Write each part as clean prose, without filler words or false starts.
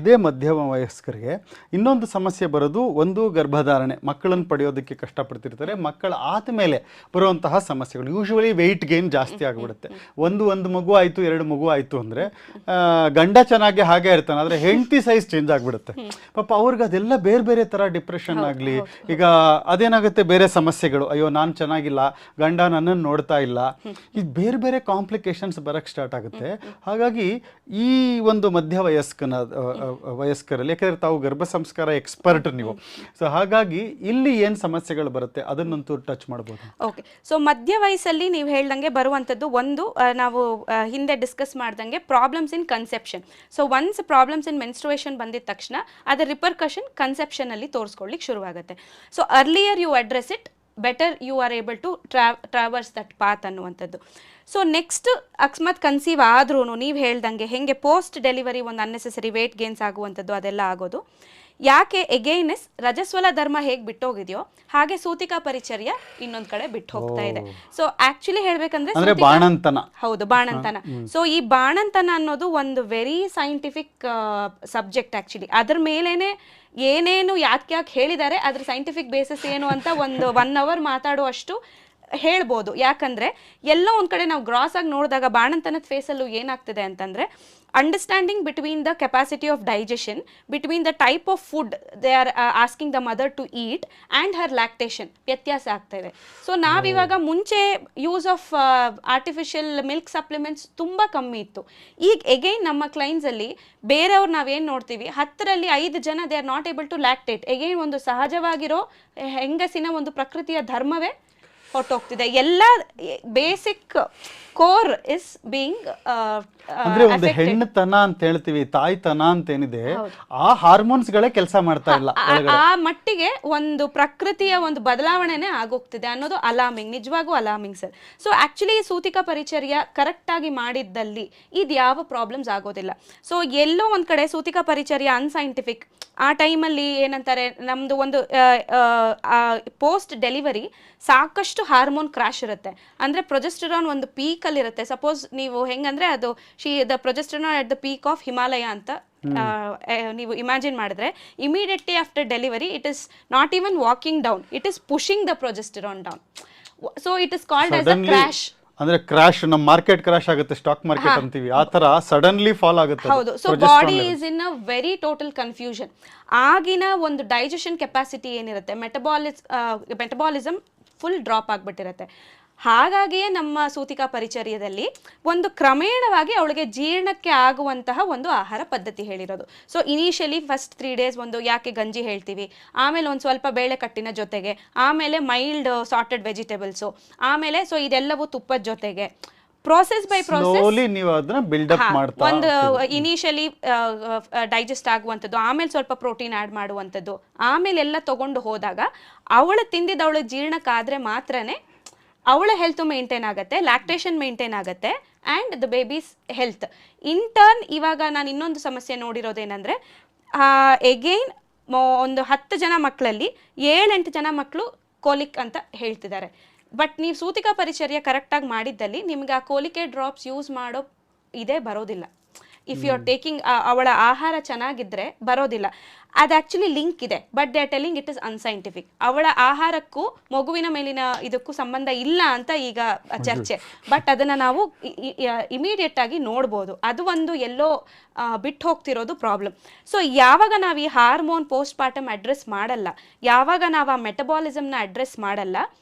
ಇದೇ ಮಧ್ಯಮ ವಯಸ್ಕರಿಗೆ ಇನ್ನೊಂದು ಸಮಸ್ಯೆ ಬರೋದು, ಒಂದು ಗರ್ಭಧಾರಣೆ, ಮಕ್ಕಳನ್ನು ಪಡೆಯೋದಕ್ಕೆ ಕಷ್ಟಪಡ್ತಿರ್ತಾರೆ. ಮಕ್ಕಳ ಆದಮೇಲೆ ಬರುವಂತಹ ಸಮಸ್ಯೆಗಳು ಯೂಶ್ವಲಿ ವೆಯ್ಟ್ ಗೇನ್ ಜಾಸ್ತಿ ಆಗಿಬಿಡುತ್ತೆ. ಒಂದು ಮಗು ಆಯಿತು, 2 ಮಗು ಆಯಿತು ಅಂದರೆ ಗಂಡ ಚೆನ್ನಾಗಿ ಹಾಗೆ ಇರ್ತಾನೆ, ಆದರೆ ಹೆಂಡತಿ ಸೈಜ್ ಚೇಂಜ್ ಆಗಿಬಿಡುತ್ತೆ. ಪಾಪ ಅವ್ರಿಗೆ ಅದೆಲ್ಲ ಬೇರೆ ಬೇರೆ ಥರ ಡಿಪ್ರೆಷನ್ ಆಗಲಿ, ಈಗ ಅದೇನಾಗುತ್ತೆ ಬೇರೆ ಸಮಸ್ಯೆಗಳು, ಅಯ್ಯೋ ನಾನು ಚೆನ್ನಾಗಿಲ್ಲ, ಗಂಡ ನನ್ನನ್ನು ನೋಡ್ತಾ ಇಲ್ಲ, ಇದು ಬೇರೆ ಬೇರೆ ಕಾಂಪ್ಲಿಕೇಶನ್ಸ್ ಬರೋಕ್ಕೆ ಸ್ಟಾರ್ಟ್ ಆಗುತ್ತೆ. ಹಾಗಾಗಿ ಈ ಒಂದು ಮಧ್ಯ ವಯಸ್ಕರಲ್ಲಿ, ಯಾಕಂದರೆ ತಾವು ಗರ್ಭ ಸಂಸ್ಕಾರ ಎಕ್ಸ್ಪರ್ಟ್ ನೀವು, ಸೊ ಹಾಗಾಗಿ ಇಲ್ಲಿ ಏನು ಸಮಸ್ಯೆಗಳು ಬರುತ್ತೆ ಅದನ್ನಂತೂ ಟಚ್ ಮಾಡ್ಬೋದು. ಓಕೆ, ಸೊ ಮಧ್ಯ ವಯಸ್ಸಲ್ಲಿ ನೀವು ಹೇಳ್ದಂಗೆ ಬರುವಂಥದ್ದು ಒಂದು, ನಾವು ಹಿಂದೆ ಡಿಸ್ಕಸ್ ಮಾಡ್ದಂಗೆ problems in conception. So once problems in menstruation ಬಂದಿದ ತಕ್ಷಣ ಅದರ ರಿಪರ್ಕಷನ್ ಕನ್ಸೆಪ್ಷನ್ ಅಲ್ಲಿ ತೋರಿಸ್ಕೊಳ್ಳಿಕ್ಕೆ ಶುರುವಾಗುತ್ತೆ. So earlier you address it, better you are able to traverse that path ಅನ್ನುವಂಥದ್ದು. ಸೊ ನೆಕ್ಸ್ಟ್ ಅಕಸ್ಮಾತ್ ಕನ್ಸೀವ್ ಆದ್ರೂ ನೀವು ಹೇಳ್ದಂಗೆ ಹೆಂಗೆ ಪೋಸ್ಟ್ ಡೆಲಿವರಿ ಒಂದು ಅನ್ನೆಸೆಸರಿ ವೇಟ್ ಗೇನ್ಸ್ ಆಗುವಂಥದ್ದು ಅದೆಲ್ಲ ಆಗೋದು ಯಾಕೆ? ಎಗೈನೆಸ್ ರಜಸ್ವಲ ಧರ್ಮ ಹೇಗೆ ಬಿಟ್ಟೋಗಿದೆಯೋ ಹಾಗೆ ಸೂತಿಕಾ ಪರಿಚರ್ಯ ಇನ್ನೊಂದು ಕಡೆ ಬಿಟ್ಟು ಹೋಗ್ತಾ ಇದೆ. ಸೊ ಆಕ್ಚುಲಿ ಹೇಳ್ಬೇಕಂದ್ರೆ ಬಾಣಂತನ, ಹೌದು ಬಾಣಂತನ. ಸೊ ಈ ಬಾಣಂತನ ಅನ್ನೋದು ಒಂದು ವೆರಿ ಸೈಂಟಿಫಿಕ್ ಸಬ್ಜೆಕ್ಟ್ ಆಕ್ಚುಲಿ. ಅದ್ರ ಮೇಲೇನೆ ಏನೇನು ಯಾಕೆ ಹೇಳಿದ್ದಾರೆ, ಅದ್ರ ಸೈಂಟಿಫಿಕ್ ಬೇಸಿಸ್ ಏನು ಅಂತ ಒಂದು 1 hour ಮಾತಾಡುವಷ್ಟು ಹೇಳ್ಬೋದು. ಯಾಕಂದ್ರೆ ಎಲ್ಲೋ ಒಂದ್ ಕಡೆ ನಾವು ಗ್ರಾಸ್ ಆಗಿ ನೋಡಿದಾಗ ಬಾಣಂತನದ ಫೇಸಲ್ಲೂ ಏನಾಗ್ತಿದೆ ಅಂತಂದ್ರೆ, understanding between the capacity of digestion, between the type of food they are asking the mother to eat and her lactation ವ್ಯತ್ಯಾಸ ಆಗ್ತಾಯಿದೆ. ಸೊ ನಾವಿವಾಗ ಮುಂಚೆ use of artificial milk supplements ತುಂಬ ಕಮ್ಮಿ ಇತ್ತು. ಈಗ ಎಗೈನ್ ನಮ್ಮ ಕ್ಲೈಂಟ್ಸಲ್ಲಿ ಬೇರೆಯವ್ರು ನಾವೇನು ನೋಡ್ತೀವಿ, 10ರಲ್ಲಿ 5 ಜನ they are not able to lactate. Again ಒಂದು ಸಹಜವಾಗಿರೋ ಹೆಂಗಸಿನ ಒಂದು ಪ್ರಕೃತಿಯ ಧರ್ಮವೇ ಹೊಟ್ಟೋಗ್ತಿದೆ. ಎಲ್ಲ ಬೇಸಿಕ್ ಕೋರ್ ಇಸ್ ಬೀಯಿಂಗ್ ಅಂದ್ರೆ ಒಂದು ಹೆಣ್ಣುತನ ಅಂತ ಹೇಳ್ತೀವಿ, ತಾಯ್ತನ ಅಂತ ಏನಿದೆ, ಆ ಹಾರ್ಮೋನ್ಸ್ ಗಳೇ ಕೆಲಸ ಮಾಡ್ತಾ ಇಲ್ಲ. ಆ ಮಟ್ಟಿಗೆ ಒಂದು ಪ್ರಕೃತಿಯ ಒಂದು ಬದಲಾವಣೆನೇ ಆಗೋಗ್ತಿದೆ ಅನ್ನೋದು ಅಲಾರ್ಮಿಂಗ್, ನಿಜವಾಗೂ ಅಲಾರ್ಮಿಂಗ್ ಸರ್. ಸೊ ಆಕ್ಚುಲಿ ಸೂತಿಕಾ ಪರಿಚರ್ಯ ಕರೆಕ್ಟ್ ಆಗಿ ಮಾಡಿದ್ದಲ್ಲಿ ಇದು ಯಾವ ಪ್ರಾಬ್ಲಮ್ಸ್ ಆಗೋದಿಲ್ಲ. ಸೊ ಎಲ್ಲೋ ಒಂದ್ ಕಡೆ ಸೂತಿಕಾ ಪರಿಚರ್ಯ ಅನ್ಸೈಂಟಿಫಿಕ್. ಆ ಟೈಮಲ್ಲಿ ಏನಂತಾರೆ, ನಮ್ದು ಒಂದು ಪೋಸ್ಟ್ ಡೆಲಿವರಿ ಸಾಕಷ್ಟು ಹಾರ್ಮೋನ್ ಕ್ರಾಶ್ ಇರುತ್ತೆ. ಅಂದ್ರೆ ಪ್ರೊಜೆಸ್ಟರಾನ್ ಒಂದು ಪೀಕಲ್ಲಿ ಇರುತ್ತೆ. ಸಪೋಸ್ ನೀವು ಹೆಂಗಂದ್ರೆ ಅದು the progesterone at the peak of Himalaya ಅಂತ ನೀವು ಇಮ್ಯಾಜಿನ್ ಮಾಡಿದ್ರೆ, immediately after delivery it is not even walking down, it is pushing the progesterone down. So it is called as a crash. ಅಂದ್ರೆ crash, ನಮ್ಮ market crash ಆಗುತ್ತೆ, stock market ಅಂತೀವಿ, ಆ ತರ suddenly fall ಆಗುತ್ತೆ. ಹೌದು. So body is in a very total confusion. ಆಗಿನ ಒಂದು ಡೈಜೆಷನ್ ಕೆಪಾಸಿಟಿ ಏನಿರುತ್ತೆ, ಮೆಟಬಾಲಿಸಮ್ ಫುಲ್ ಡ್ರಾಪ್ ಆಗಿಬಿಟ್ಟಿರುತ್ತೆ. ಹಾಗಾಗಿಯೇ ನಮ್ಮ ಸೂತಿಕಾ ಪರಿಚರ್ಯದಲ್ಲಿ ಒಂದು ಕ್ರಮೇಣವಾಗಿ ಅವಳಿಗೆ ಜೀರ್ಣಕ್ಕೆ ಆಗುವಂತಹ ಒಂದು ಆಹಾರ ಪದ್ಧತಿ ಹೇಳಿರೋದು. ಸೊ ಇನಿಷಿಯಲಿ ಫಸ್ಟ್ 3 days ಒಂದು ಯಾಕೆ ಗಂಜಿ ಹೇಳ್ತೀವಿ, ಆಮೇಲೆ ಒಂದು ಸ್ವಲ್ಪ ಬೇಳೆ ಕಟ್ಟಿನ ಜೊತೆಗೆ, ಆಮೇಲೆ ಮೈಲ್ಡ್ ಸಾರ್ಟೆಡ್ ವೆಜಿಟೇಬಲ್ಸು, ಆಮೇಲೆ ಸೊ ಇದೆಲ್ಲವೂ ತುಪ್ಪದ ಜೊತೆಗೆ ಪ್ರೋಸೆಸ್ ಬೈ ಪ್ರೋಸೆಸ್ ನೀವು ಅದನ್ನ ಬಿಲ್ಡ್ ಅಪ್ ಮಾಡ್ತಾ ಒಂದು ಇನಿಷಿಯಲಿ ಡೈಜೆಸ್ಟ್ ಆಗುವಂಥದ್ದು, ಆಮೇಲೆ ಸ್ವಲ್ಪ ಪ್ರೋಟೀನ್ ಆ್ಯಡ್ ಮಾಡುವಂಥದ್ದು, ಆಮೇಲೆ ಎಲ್ಲ ತಗೊಂಡು ಹೋದಾಗ ಅವಳು ತಿಂದಿದ್ದು ಅವಳಿಗೆ ಜೀರ್ಣಕ್ಕಾದ್ರೆ ಮಾತ್ರನೇ ಅವಳ ಹೆಲ್ತ್ ಮೇಂಟೈನ್ ಆಗುತ್ತೆ, ಲ್ಯಾಕ್ಟೇಷನ್ ಮೇಂಟೈನ್ ಆಗುತ್ತೆ and the babies health. In turn ಇವಾಗ ನಾನು ಇನ್ನೊಂದು ಸಮಸ್ಯೆ ನೋಡಿರೋದೇನೆಂದರೆ, ಎಗೈನ್ ಒಂದು 10 ಜನ ಮಕ್ಕಳಲ್ಲಿ 7-8 ಜನ ಮಕ್ಕಳು ಕೋಲಿಕ್ ಅಂತ ಹೇಳ್ತಿದ್ದಾರೆ. ಬಟ್ ನೀವು ಸೂತಿಕಾ ಪರಿಚರ್ಯ ಕರೆಕ್ಟಾಗಿ ಮಾಡಿದ್ದಲ್ಲಿ ನಿಮ್ಗೆ ಆ ಕೋಲಿಕೆ ಡ್ರಾಪ್ಸ್ ಯೂಸ್ ಮಾಡೋ ಇದೇ ಬರೋದಿಲ್ಲ. ಇಫ್ ಯು ಆರ್ ಟೇಕಿಂಗ್, ಅವಳ ಆಹಾರ ಚೆನ್ನಾಗಿದ್ರೆ ಬರೋದಿಲ್ಲ. ಅದು ಆ್ಯಕ್ಚುಲಿ ಲಿಂಕ್ ಇದೆ, but they are telling it is unscientific. ಅವಳ ಆಹಾರಕ್ಕೂ ಮಗುವಿನ ಮೇಲಿನ ಇದಕ್ಕೂ ಸಂಬಂಧ ಇಲ್ಲ ಅಂತ ಈಗ ಚರ್ಚೆ. ಬಟ್ ಅದನ್ನು ನಾವು ಇಮಿಡಿಯೇಟ್ ಆಗಿ ನೋಡ್ಬೋದು. ಅದು ಒಂದು ಎಲ್ಲೋ ಬಿಟ್ಟು ಹೋಗ್ತಿರೋದು ಪ್ರಾಬ್ಲಮ್. ಸೊ ಯಾವಾಗ ನಾವು ಈ ಹಾರ್ಮೋನ್ ಪೋಸ್ಟ್ ಪಾರ್ಟಮ್ ಅಡ್ರೆಸ್ ಮಾಡಲ್ಲ, ಯಾವಾಗ ನಾವು ಆ ಮೆಟಬಾಲಿಸಮ್ನ ಅಡ್ರೆಸ್ ಮಾಡಲ್ಲ,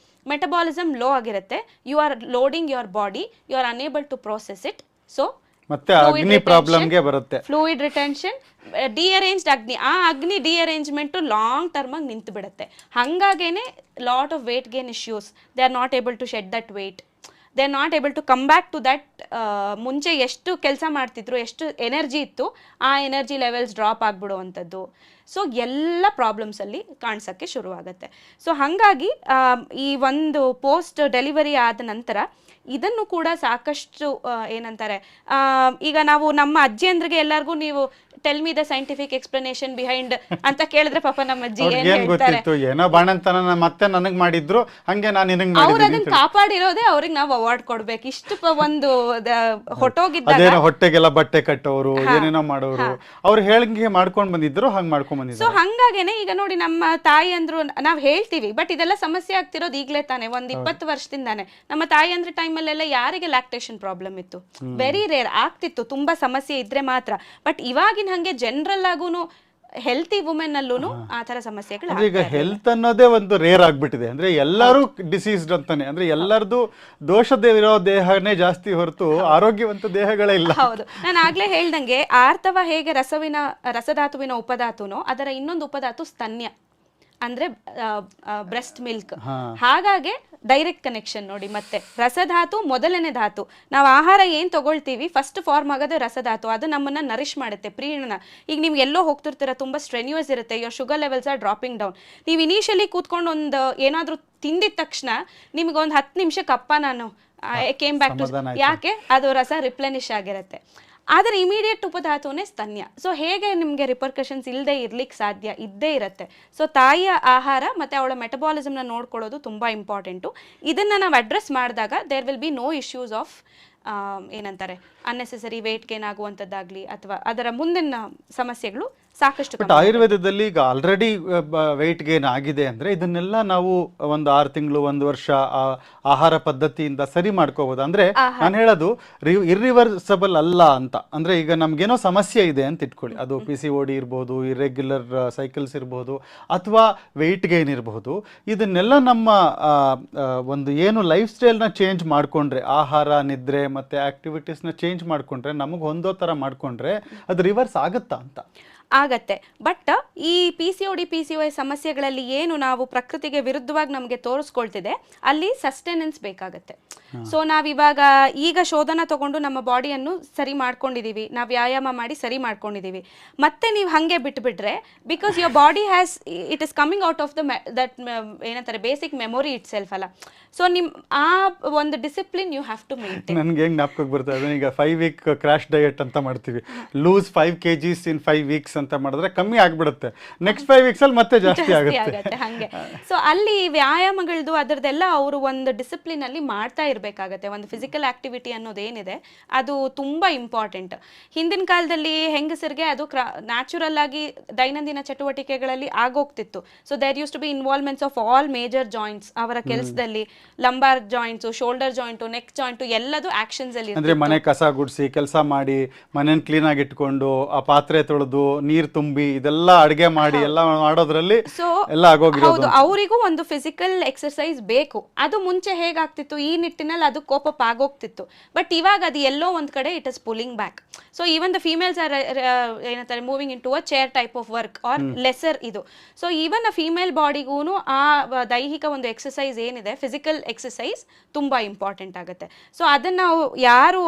ಮೆಟಬಾಲಿಸಮ್ ಲೋ ಆಗಿರುತ್ತೆ, you are loading your body, you are unable to process it. So ಮತ್ತೆ ಅಗ್ನಿ ಪ್ರಾಬ್ಲಮ್ಗೆ ಬರುತ್ತೆ, ಫ್ಲೂಯಿಡ್ ರಿಟೆನ್ಷನ್, ಡಿಅರೇಂಜ್ಡ್ ಅಗ್ನಿ. ಆ ಅಗ್ನಿ ಡಿಅರೇಂಜ್ಮೆಂಟ್ ಲಾಂಗ್ ಟರ್ಮ್ ಆಗಿ ನಿಂತು ಬಿಡುತ್ತೆ. ಹಾಗಾಗೇನೆ lot of weight gain issues, they are not able to shed that weight, they are not able to come back to that. ಮುಂಚೆ ಎಷ್ಟು ಕೆಲಸ ಮಾಡ್ತಿದ್ರು, ಎಷ್ಟು ಎನರ್ಜಿ ಇತ್ತು, ಆ ಎನರ್ಜಿ ಲೆವೆಲ್ಸ್ ಡ್ರಾಪ್ ಆಗಿಬಿಡುವಂಥದ್ದು. ಸೊ ಎಲ್ಲ ಪ್ರಾಬ್ಲಮ್ಸಲ್ಲಿ ಕಾಣಿಸೋಕ್ಕೆ ಶುರುವಾಗುತ್ತೆ. ಸೊ ಹಾಗಾಗಿ ಈ ಒಂದು ಪೋಸ್ಟ್ ಡೆಲಿವರಿ ಆದ ನಂತರ ಇದನ್ನು ಕೂಡ ಸಾಕಷ್ಟು ಏನಂತಾರೆ, ಈಗ ನಾವು ನಮ್ಮ ಅಜ್ಜಿಯಂದ್ರಿಗೆ ಎಲ್ಲರಿಗೂ ನೀವು tell me the scientific explanation behind ಅಂತ ಕೇಳಿದ್ರೆ ಪಾಪ ನಮ್ಮ ಅಜ್ಜಿ ಏನ್ ಏನ್ ಹೇಳ್ತಾರೆ, ಗೊತ್ತಿತ್ತು, ಏನೋ ಬಾಣಂತನ ಮತ್ತೆ ನನಗ್ ಮಾಡಿದ್ರು ಹಂಗೆ ನಾನು ನಿನಗ್ ಅವ್ರ ಮಾಡಿದ್ದೀನಿ. ಅದನ್ನ ಕಾಪಾಡಿರೋದೇ ಅವ್ರಿಗೆ ನಾವು ಅವಾರ್ಡ್ ಕೊಡ್ಬೇಕು. ಇಷ್ಟು ಒಂದು ಹೊಟ್ಟೋಗಿದ್ದಾಗ ಅದೇನೋ ಹೊಟ್ಟೆಗೆಲ್ಲ ಬಟ್ಟೆ ಕಟ್ಟೋರು ಏನೇನೋ ಮಾಡೋರು, ಅವ್ರು ಹೇಳಂಗೆ ಮಾಡ್ಕೊಂಡ್ ಬಂದಿದ್ರು, ಹಂಗ್ ಮಾಡ್ಕೊಂಡ್ ಸೊ ಬಂದಿದ್ರು. ಹಂಗಾಗೇನೆ ಈಗ ನೋಡಿ ನಮ್ಮ ತಾಯಿ ಅಂದ್ರು ನಾವ್ ಹೇಳ್ತೀವಿ, ಬಟ್ ಇದೆಲ್ಲ ಸಮಸ್ಯೆ ಆಗ್ತಿರೋದು ಈಗ್ಲೇ ತಾನೆ, ಒಂದ್ 20 ವರ್ಷದಿಂದಾನೆ. ನಮ್ಮ ತಾಯಿ ಅಂದ್ರೆ ಟೈಮಲ್ಲೆಲ್ಲ ಯಾರಿಗೆ ಲ್ಯಾಕ್ಟೇಷನ್ ಪ್ರಾಬ್ಲಮ್ ಇತ್ತು? ವೆರಿ ರೇರ್ ಆಗ್ತಿತ್ತು, ತುಂಬಾ ಸಮಸ್ಯೆ ಇದ್ರೆ ಮಾತ್ರ. ಬಟ್ ಇವಾಗಿನ ಹಂಗೆ ಜನರಲ್ ಆಗುನು ಹೆಲ್ತಿ ವುಮೆನ್ ಅಲ್ಲೂ ಆ ತರ ಸಮಸ್ಯೆಗಳು ಅಂದ್ರೆ ಈಗ ಹೆಲ್ತ್ ಅನ್ನೋದೇ ಒಂದು ರೇರ್ ಆಗ್ಬಿಟ್ಟಿದೆ. ಅಂದ್ರೆ ಎಲ್ಲರೂ ಡಿಸೀಸ್ಡ್ ಅಂತಾನೆ, ಅಂದ್ರೆ ಎಲ್ಲರದು ದೋಷವಿರೋ ದೇಹನೇ ಜಾಸ್ತಿ ಹೊರತು ಆರೋಗ್ಯವಂತ ದೇಹಗಳೇ ಇಲ್ಲ. ಹೌದು, ನಾನು ಆಗ್ಲೇ ಹೇಳ್ದಂಗೆ ಆರ್ತವ ಹೇಗೆ ರಸಧಾತುವಿನ ಉಪಧಾತುನೋ, ಅದರ ಇನ್ನೊಂದು ಉಪಧಾತು ಸ್ತನ್ಯ ಅಂದ್ರೆ ಬ್ರೆಸ್ಟ್ ಮಿಲ್ಕ್. ಹಾಗಾಗಿ ಡೈರೆಕ್ಟ್ ಕನೆಕ್ಷನ್ ನೋಡಿ. ಮತ್ತೆ ರಸಧಾತು ಮೊದಲನೇ ಧಾತು. ನಾವು ಆಹಾರ ಏನ್ ತಗೊಳ್ತೀವಿ ಫಸ್ಟ್ ಫಾರ್ಮ್ ಆಗೋದು ರಸಧಾತು, ಅದು ನಮ್ಮನ್ನ ನರಿಶ್ ಮಾಡುತ್ತೆ, ಪ್ರೀಣನ. ಈಗ ನೀವು ಎಲ್ಲೋ ಹೋಗ್ತಿರ್ತೀರ, ತುಂಬಾ ಸ್ಟ್ರೆನ್ಯೂಸ್ ಇರುತ್ತೆ, your sugar levels R dropping down. ನೀವು ಇನಿಷಿಯಲಿ ಕೂತ್ಕೊಂಡು ಒಂದು ಏನಾದ್ರೂ ತಿಂದಿದ ತಕ್ಷಣ ನಿಮ್ಗೆ ಒಂದು 10 ನಿಮಿಷಕ್ಕೆ ಅಪ್ಪ ನಾನು ಕೇಮ್ ಬ್ಯಾಕ್ ಟು, ಯಾಕೆ ಅದು ರಸ ರಿಪ್ಲೆನಿಶ್ ಆಗಿರುತ್ತೆ. ಆದರೆ ಇಮಿಡಿಯೇಟ್ ಉಪಧಾತುನೇ ಸ್ತನ್ಯ. ಸೊ ಹೇಗೆ ನಿಮಗೆ ರಿಪರ್ಕಷನ್ಸ್ ಇಲ್ಲದೆ ಇರ್ಲಿಕ್ಕೆ ಸಾಧ್ಯ? ಇದ್ದೇ ಇರುತ್ತೆ. ಸೊ ತಾಯಿಯ ಆಹಾರ ಮತ್ತು ಅವಳ ಮೆಟಬಾಲಿಸಮ್ನ ನೋಡ್ಕೊಳ್ಳೋದು ತುಂಬ ಇಂಪಾರ್ಟೆಂಟು. ಇದನ್ನು ನಾವು ಅಡ್ರೆಸ್ ಮಾಡಿದಾಗ there will be no issues of ಏನಂತಾರೆ ಅನ್ನೆಸೆಸರಿ ವೇಟ್ ಗೇನ್ ಆಗುವಂಥದ್ದಾಗಲಿ ಅಥವಾ ಅದರ ಮುಂದಿನ ಸಮಸ್ಯೆಗಳು ಸಾಕಷ್ಟು. ಬಟ್ ಆಯುರ್ವೇದದಲ್ಲಿ ಈಗ ಆಲ್ರೆಡಿ ವೆಯ್ಟ್ ಗೇನ್ ಆಗಿದೆ ಅಂದರೆ ಇದನ್ನೆಲ್ಲ ನಾವು ಒಂದು 6 ತಿಂಗಳು 1 ವರ್ಷ ಆಹಾರ ಪದ್ಧತಿಯಿಂದ ಸರಿ ಮಾಡ್ಕೋಬೋದು. ಅಂದರೆ ನಾನು ಹೇಳೋದು ಇರ್ರಿವರ್ಸಬಲ್ ಅಲ್ಲ ಅಂತ. ಅಂದರೆ ಈಗ ನಮಗೇನೋ ಸಮಸ್ಯೆ ಇದೆ ಅಂತ ಇಟ್ಕೊಳ್ಳಿ, ಅದು PCOD ಇರ್ಬೋದು, ಇರ್ರೆಗ್ಯುಲರ್ ಸೈಕಲ್ಸ್ ಇರ್ಬೋದು, ಅಥವಾ ವೆಯ್ಟ್ ಗೇನ್ ಇರಬಹುದು. ಇದನ್ನೆಲ್ಲ ನಮ್ಮ ಒಂದು ಏನು ಲೈಫ್ ಸ್ಟೈಲ್ನ ಚೇಂಜ್ ಮಾಡಿಕೊಂಡ್ರೆ, ಆಹಾರ, ನಿದ್ರೆ ಮತ್ತು ಆ್ಯಕ್ಟಿವಿಟೀಸ್ನ ಚೇಂಜ್ ಮಾಡಿಕೊಂಡ್ರೆ, ನಮಗೆ ಹೊಂದೋ ಥರ ಮಾಡಿಕೊಂಡ್ರೆ ಅದು ರಿವರ್ಸ್ ಆಗುತ್ತಾ ಅಂತ. ಆಗತ್ತೆ. ಬಟ್ ಈ PCOD PCOS ಸಮಸ್ಯೆಗಳಲ್ಲಿ ಏನು ನಾವು ಪ್ರಕೃತಿಗೆ ವಿರುದ್ಧವಾಗಿ ನಮಗೆ ತೋರಿಸ್ಕೊಳ್ತಿದೆ, ಅಲ್ಲಿ ಸಸ್ಟೆನೆನ್ಸ್ ಬೇಕಾಗತ್ತೆ. ಸೊ ನಾವಿವಾಗ ಈಗ ಶೋಧನ ತಗೊಂಡು ನಮ್ಮ ಬಾಡಿಯನ್ನು ಸರಿ ಮಾಡ್ಕೊಂಡಿದೀವಿ, ನಾವು ವ್ಯಾಯಾಮ ಮಾಡಿ ಸರಿ ಮಾಡ್ಕೊಂಡಿದೀವಿ, ಮತ್ತೆ ನೀವು ಹಂಗೆ ಬಿಟ್ಬಿಟ್ರೆ, because your body has it is coming out of that ಏನಂತಾರೆ ಬೇಸಿಕ್ ಮೆಮೊರಿ ಇಟ್ ಸೆಲ್ಫ್ ಅಲ್ಲ. ಸೊ ಆ ಒಂದು discipline you have to maintain. ನನಗೆ ಹೆಂಗೆ ಜ್ಞಾಪಕಕ್ಕೆ ಬರ್ತದೆ, ಈಗ 5 ವೀಕ್ ಕ್ರಾಶ್ ಡಯಟ್ ಅಂತ ಮಾಡ್ತೀವಿ, ಲೂಸ್ 5 kgs ಇನ್ 5 ವೀಕ್ಸ್ ಅಂತ ಮಾಡಿದ್ರೆ ಕಮ್ಮಿ ಆಗ್ಬಿಡುತ್ತೆ, ನೆಕ್ಸ್ಟ್ 5 ವೀಕ್ಸ್ ಅಲ್ಲಿ ಮತ್ತೆ ಜಾಸ್ತಿ ಆಗುತ್ತೆ ಹಂಗೆ. ಸೊ ಅಲ್ಲಿ ವ್ಯಾಯಾಮಗಳದ್ದು ಅದರದೆಲ್ಲ ಅವರು ಒಂದು ಡಿಸಿಪ್ಲಿನ್ ಅಲ್ಲಿ ಮಾಡ್ತಾ ಇರಬೇಕಾಗತ್ತೆ. ಒಂದು ಫಿಸಿಕಲ್ ಆಕ್ಟಿವಿಟಿ ಅನ್ನೋದೇನಿದೆ ಅದು ತುಂಬಾ ಇಂಪಾರ್ಟೆಂಟ್. ಹಿಂದಿನ ಕಾಲದಲ್ಲಿ ಹೆಂಗಸರಿಗೆ ಅದು ನ್ಯಾಚುರಲ್ ಆಗಿ ದೈನಂದಿನ ಚಟುವಟಿಕೆಗಳಲ್ಲಿ ಆಗೋಗ್ತಿತ್ತು. So there use to be involvements of all major joints ಅವರ ಕೆಲಸದಲ್ಲಿ. Lumbar joints, shoulder joint, neck joint ಎಲ್ಲದೂ ಆಕ್ಷನ್ಸ್ ಅಲ್ಲಿ. ಅಂದ್ರೆ ಮನೆ ಕಸ ಗುಡಿಸಿ ಕೆಲಸ ಮಾಡಿ, ಮನೇನ್ ಕ್ಲೀನ್ ಆಗಿ ಇಟ್ಕೊಂಡು, ಆ ಪಾತ್ರೆ ತೊಳೆದು, ನೀರ್ ತುಂಬಿ, ಇದೆಲ್ಲ ಅಡಿಗೆ ಮಾಡಿ ಎಲ್ಲ ಮಾಡೋದ್ರಲ್ಲಿ ಎಲ್ಲ ಆಗೋಗಿರೋದು. ಹೌದು, ಅವರಿಗೂ ಒಂದು ಫಿಸಿಕಲ್ ಎಕ್ಸರ್ಸೈಸ್ ಬೇಕು. ಅದು ಮುಂಚೆ ಹೇಗಾಗ್ತಿತ್ತು, ಈ ನಿಟ್ಟಿನಲ್ಲಿ ಅದು ಕೋಪಪ್ ಆಗೋಗ್ತಿತ್ತು. ಬಟ್ ಇವಾಗ ಅದು ಎಲ್ಲೋ ಒಂದ್ ಕಡೆ it is pulling back. So even the females are ಏನಂತಾರೆ moving into a chair type of work are lesser ಇದು. ಸೊ ಈವನ್ ಅ ಫೀಮೇಲ್ ಬಾಡಿಗೂನು ಆ ದೈಹಿಕ ಒಂದು ಎಕ್ಸರ್ಸೈಸ್ ಏನಿದೆ, ಫಿಸಿಕಲ್ ಎಕ್ಸರ್ಸೈಸ್ ತುಂಬಾ ಇಂಪಾರ್ಟೆಂಟ್ ಆಗುತ್ತೆ. ಸೊ ಅದನ್ನ ನಾವು ಯಾರು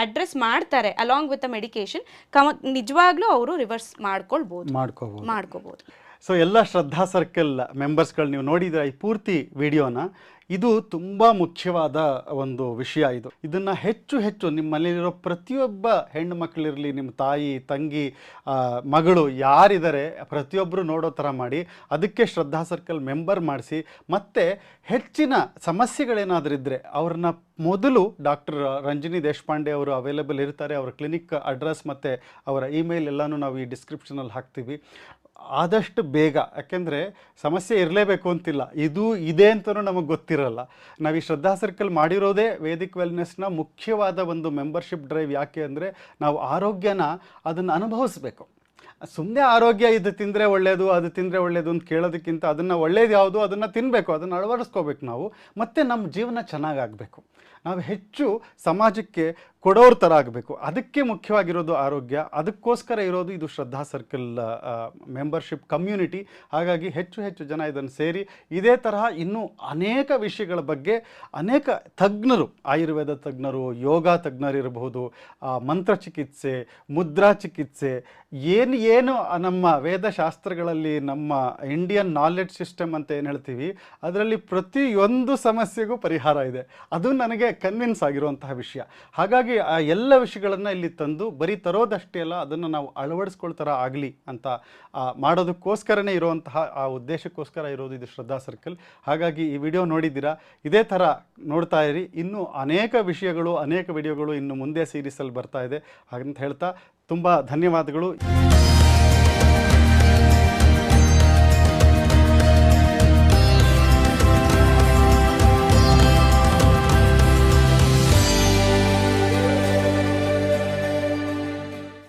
ಅಡ್ರೆಸ್ ಮಾಡ್ತಾರೆ ಅಲಾಂಗ್ ವಿತ್ ದ ಮೆಡಿಕೇಶನ್, ನಿಜವಾಗ್ಲೂ ಅವರು ರಿವರ್ಸ್ ಮಾಡ್ಕೋಬಹುದು. ಸೊ ಎಲ್ಲ ಶ್ರದ್ಧಾ ಸರ್ಕಲ್ ಮೆಂಬರ್ಸ್ಗಳು ನೀವು ನೋಡಿದ್ರೆ ಈ ಪೂರ್ತಿ ವಿಡಿಯೋನ, ಇದು ತುಂಬ ಮುಖ್ಯವಾದ ಒಂದು ವಿಷಯ. ಇದನ್ನು ಹೆಚ್ಚು ನಿಮ್ಮಲ್ಲಿರೋ ಪ್ರತಿಯೊಬ್ಬ ಹೆಣ್ಣು ಮಕ್ಕಳಿರಲಿ, ನಿಮ್ಮ ತಾಯಿ, ತಂಗಿ, ಮಗಳು ಯಾರಿದ್ದಾರೆ ಪ್ರತಿಯೊಬ್ಬರು ನೋಡೋ ಥರ ಮಾಡಿ, ಅದಕ್ಕೆ ಶ್ರದ್ಧಾ ಸರ್ಕಲ್ ಮೆಂಬರ್ ಮಾಡಿಸಿ. ಮತ್ತು ಹೆಚ್ಚಿನ ಸಮಸ್ಯೆಗಳೇನಾದರೂ ಇದ್ದರೆ ಅವ್ರನ್ನ ಮೊದಲು ಡಾಕ್ಟರ್ ರಂಜಿನಿ ದೇಶಪಾಂಡೆ ಅವರು ಅವೈಲೇಬಲ್ ಇರ್ತಾರೆ. ಅವರ ಕ್ಲಿನಿಕ್ ಅಡ್ರೆಸ್ ಮತ್ತು ಅವರ ಇಮೇಲ್ ಎಲ್ಲನೂ ನಾವು ಈ ಡಿಸ್ಕ್ರಿಪ್ಷನಲ್ಲಿ ಹಾಕ್ತೀವಿ. ಆದಷ್ಟು ಬೇಗ, ಯಾಕೆಂದರೆ ಸಮಸ್ಯೆ ಇರಲೇಬೇಕು ಅಂತಿಲ್ಲ, ಇದು ಇದೆ ಅಂತಲೂ ನಮಗೆ ಗೊತ್ತಿರಲ್ಲ. ನಾವು ಈ ಶ್ರದ್ಧಾ ಸರ್ಕಲ್ ಮಾಡಿರೋದೇ ವೇದಿಕ್ ವೆಲ್ನೆಸ್ನ ಮುಖ್ಯವಾದ ಒಂದು ಮೆಂಬರ್ಶಿಪ್ ಡ್ರೈವ್. ಯಾಕೆ ಅಂದರೆ ನಾವು ಆರೋಗ್ಯನ ಅದನ್ನು ಅನುಭವಿಸ್ಬೇಕು. ಸುಮ್ಮನೆ ಆರೋಗ್ಯ ಇದು ತಿಂದರೆ ಒಳ್ಳೆಯದು, ಅದು ತಿಂದರೆ ಒಳ್ಳೆಯದು ಅಂತ ಕೇಳೋದಕ್ಕಿಂತ ಅದನ್ನು ಒಳ್ಳೇದು ಯಾವುದು ಅದನ್ನು ತಿನ್ನಬೇಕು, ಅದನ್ನು ಅಳವಡಿಸ್ಕೋಬೇಕು ನಾವು. ಮತ್ತು ನಮ್ಮ ಜೀವನ ಚೆನ್ನಾಗಾಗಬೇಕು, ನಾವು ಹೆಚ್ಚು ಸಮಾಜಕ್ಕೆ ಕೊಡೋರ ಥರ ಆಗಬೇಕು. ಅದಕ್ಕೆ ಮುಖ್ಯವಾಗಿರೋದು ಆರೋಗ್ಯ. ಅದಕ್ಕೋಸ್ಕರ ಇರೋದು ಇದು ಶ್ರದ್ಧಾ ಸರ್ಕಲ್ ಮೆಂಬರ್ಶಿಪ್ ಕಮ್ಯುನಿಟಿ. ಹಾಗಾಗಿ ಹೆಚ್ಚು ಜನ ಇದನ್ನು ಸೇರಿ ಇದೇ ತರಹ ಇನ್ನೂ ಅನೇಕ ವಿಷಯಗಳ ಬಗ್ಗೆ ಅನೇಕ ತಜ್ಞರು, ಆಯುರ್ವೇದ ತಜ್ಞರು, ಯೋಗ ತಜ್ಞರು ಇರಬಹುದು, ಮಂತ್ರ ಚಿಕಿತ್ಸೆ, ಮುದ್ರಾ ಚಿಕಿತ್ಸೆ, ಏನು ನಮ್ಮ ವೇದಶಾಸ್ತ್ರಗಳಲ್ಲಿ ನಮ್ಮ ಇಂಡಿಯನ್ ನಾಲೆಡ್ಜ್ ಸಿಸ್ಟಮ್ ಅಂತ ಏನು ಹೇಳ್ತೀವಿ, ಅದರಲ್ಲಿ ಪ್ರತಿಯೊಂದು ಸಮಸ್ಯೆಗೂ ಪರಿಹಾರ ಇದೆ. ಅದು ನನಗೆ ಕನ್ವಿನ್ಸ್ ಆಗಿರುವಂತಹ ವಿಷಯ. ಹಾಗಾಗಿ ಆ ಎಲ್ಲ ವಿಷಯಗಳನ್ನು ಇಲ್ಲಿ ತಂದು ಬರೀ ತರೋದಷ್ಟೇ ಅಲ್ಲ, ಅದನ್ನು ನಾವು ಅಳವಡಿಸ್ಕೊಳ್ತಾರ ಆಗಲಿ ಅಂತ ಮಾಡೋದಕ್ಕೋಸ್ಕರನೇ ಇರುವಂತಹ ಆ ಉದ್ದೇಶಕ್ಕೋಸ್ಕರ ಇರೋದು ಇದು ಶ್ರದ್ಧಾ ಸರ್ಕಲ್. ಹಾಗಾಗಿ ಈ ವಿಡಿಯೋ ನೋಡಿದ್ದೀರಾ, ಇದೇ ಥರ ನೋಡ್ತಾ ಇರಿ. ಇನ್ನೂ ಅನೇಕ ವಿಷಯಗಳು, ಅನೇಕ ವಿಡಿಯೋಗಳು ಇನ್ನು ಮುಂದೆ ಸೀರೀಸಲ್ಲಿ ಬರ್ತಾ ಇದೆ. ಹಾಗಂತ ಹೇಳ್ತಾ ತುಂಬ ಧನ್ಯವಾದಗಳು.